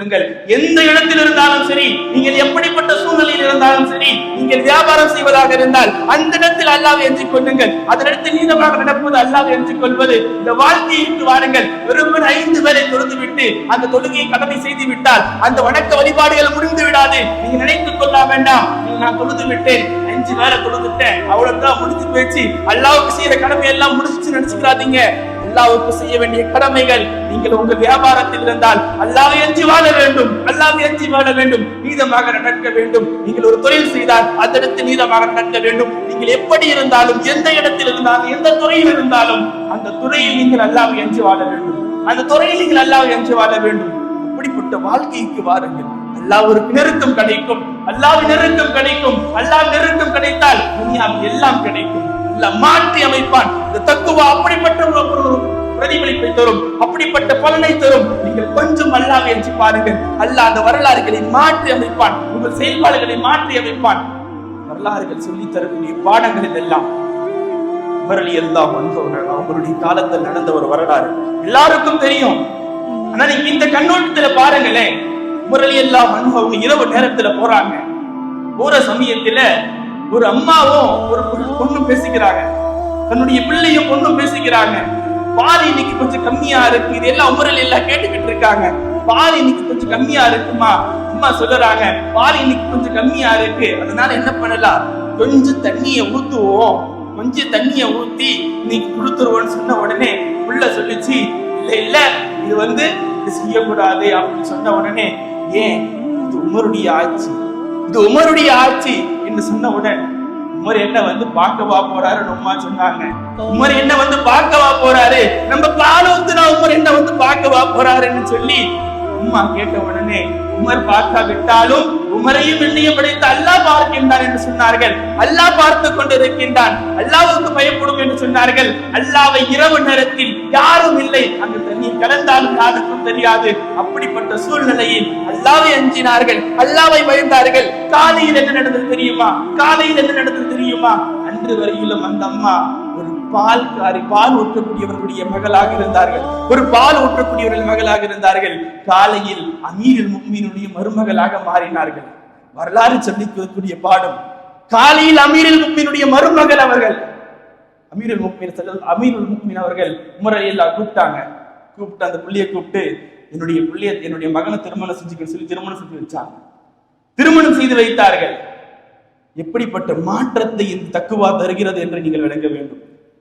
எந்த இடத்தில் இருந்தாலும் சரி, நீங்கள் எப்படிப்பட்ட சூழ்நிலையில் இருந்தாலும் சரி, நீங்கள் வியாபாரம் செய்வதாக இருந்தால் அந்த இடத்தில் அல்லாஹ்வை எண்ணிக் கொள்ளுங்கள். அதனிடத்தில் நீதமாக நடப்பது அல்லாஹ்வை எண்ணிக் கொள்வது. இந்த வாழ்க்கைக்கு வாருங்கள். வெறுமனே 5 பேரை தொழுது விட்டு அந்த தொழுகையை கடமை செய்து விட்டால் அந்த வணக்க வழிபாடுகள் முடிந்து விடாது. நீங்க நினைத்துக் கொள்ள வேண்டாம், நான் தொழுது விட்டேன், 5 பேரை தொழுதுட்டேன், அவ்வளவுதான் முடிஞ்சு போயிடுச்சு, அல்லாஹ்வுக்கு செய்யற கடமை எல்லாம் முடிஞ்சுச்சு நினைச்சுக்கிறாதீங்க. அல்லாஹ்வுக்கு செய்ய வேண்டிய கடமைகள், நீங்கள் உங்கள் வியாபாரத்தில் இருந்தால் அல்லாஹ்வை அஞ்சி வாழ வேண்டும், அல்லாஹ்வை அஞ்சி வாழ வேண்டும், நீதமாக நடக்க வேண்டும். நீங்கள் ஒரு தொழில் செய்தால் அந்த இடத்தில் நீதமாக நடக்க வேண்டும். நீங்கள் எப்படி இருந்தாலும், எந்த இடத்தில் இருந்தாலும், எந்த துறையில் இருந்தாலும் அந்த துறையில் நீங்கள் அல்லாஹ்வை அஞ்சி வாழ வேண்டும். அந்த துறையில் நீங்கள் அல்லாஹ்வை அஞ்சி வாழ வேண்டும். அப்படிப்பட்ட வாழ்க்கைக்கு வாருங்கள். அல்லாஹ்விற்கு நெருக்கம் கிடைக்கும், அல்லாஹ்வின் நெருக்கம் கிடைக்கும். அல்லாஹ் நெருக்கம் கிடைத்தால் துனியாவில் எல்லாம் கிடைக்கும். அல்லாஹ் மாற்றி அமைப்பான். இந்த தக்குவா அப்படிப்பட்ட ஒரு பிரதிபலிப்பை தரும், அப்படிப்பட்ட பலனை தரும். நீங்கள் கொஞ்சம் அல்லாஹ்வை எண்ணி பாருங்கள். அல்லாஹ் அந்த வரலாறுகளை மாற்றி அமைப்பான், உங்கள் செயல்பாடுகளை மாற்றி அமைப்பான். வரலாறுகள் சொல்லி தரக்கூடிய பாடங்கள் இதெல்லாம் உமர் ரலியல்லாஹு அன்ஹு அவர்களுடைய காலத்தில் நடந்த ஒரு வரலாறு எல்லாருக்கும் தெரியும். ஆனா நீங்க இந்த கண்ணோட்டத்துல பாருங்களேன். உமர் ரலியல்லாஹு அன்ஹு அவங்க இரவு நேரத்துல போறாங்க. போற சமயத்துல ஒரு அம்மாவும் ஒரு பொண்ணும் பேசிக்கிறாங்க, தன்னுடைய பிள்ளையும் பொண்ணும் பேசிக்கிறாங்க. பால் இன்னைக்கு கொஞ்சம் கம்மியா இருக்கு, இது எல்லாம் உமர் ரலியல்லாஹு கேட்டுக்கிட்டு இருக்காங்க. பால் இன்னைக்கு கொஞ்சம் கம்மியா இருக்குமா, அம்மா சொல்லுறாங்க, பால் இன்னைக்கு கொஞ்சம் கம்மியா இருக்கு, அதனால என்ன பண்ணலாம், கொஞ்சம் தண்ணியை ஊத்துவோம், கொஞ்சம் தண்ணியை ஊத்தி இன்னைக்கு கொடுத்துருவோம்னு சொன்ன உடனே புள்ள சொல்லிச்சு, இல்ல இல்ல இது இது செய்யக்கூடாது அப்படின்னு சொன்ன உடனே, ஏன், இது உமருடைய ஆட்சி, இது உமருடைய ஆட்சி என்று சொன்னவுடன் உமர் என்ன பார்க்கவா போறாரு அம்மா சொன்னாங்க. உமர் என்ன பார்க்கவா போறாரு, நம்ம பால் ஊத்துனா உமர் என்ன பார்க்கவா போறாருன்னு சொல்லி அம்மா கேட்ட உடனே, உமர் பார்க்காவிட்டாலும் உமரையும் என்னையும் படைத்த அல்லாஹ் பார்க்கின்றான் என்று சொன்னார்கள். அல்லாஹ் பார்த்து கொண்டிருக்கின்றான், அல்லாஹ்வுக்கு பயப்படும் என்று சொன்னார்கள். அல்லாஹ்வை இரவு நேரத்தில் யாரும் இல்லை, அங்கு தண்ணீர் கலந்தாலும் யாருக்கும் தெரியாது. அப்படிப்பட்ட சூழ்நிலையில் அல்லாஹ்வை அஞ்சினார்கள், அல்லாஹ்வை பயந்தார்கள். காலையில் என்ன நடந்தது தெரியுமா, காலையில் என்ன நடந்தது தெரியுமா, அன்று வரையிலும் அந்த அம்மா ஒரு பால்காரி, பால் ஊற்றக்கூடியவர்களுடைய மகளாக இருந்தார்கள், ஒரு பால் ஊற்றக்கூடியவர்கள் மகளாக இருந்தார்கள். காலையில் அமீருல் முஃமினீனுடைய மருமகளாக மாறினார்கள். வரலாறு சொல்லிக்கூடிய பாடம். காலையில் அமீருல் முஃமினீனுடைய மருமகள் அவர்கள். அமீருல் முஃமினீன் அவர்கள் உமர் ரலியல்லாஹு கூப்பிட்டாங்க. கூப்பிட்டு அந்த புள்ளியை கூப்பிட்டு, என்னுடைய மகனை திருமணம் செஞ்சுக்க சொல்லி திருமணம் செஞ்சு வச்சாங்க. திருமணம் செய்து வைத்தார்கள். எப்படிப்பட்ட மாற்றத்தை இந்த தக்குவா தருகிறது என்று நீங்கள் விளங்க வேண்டும்.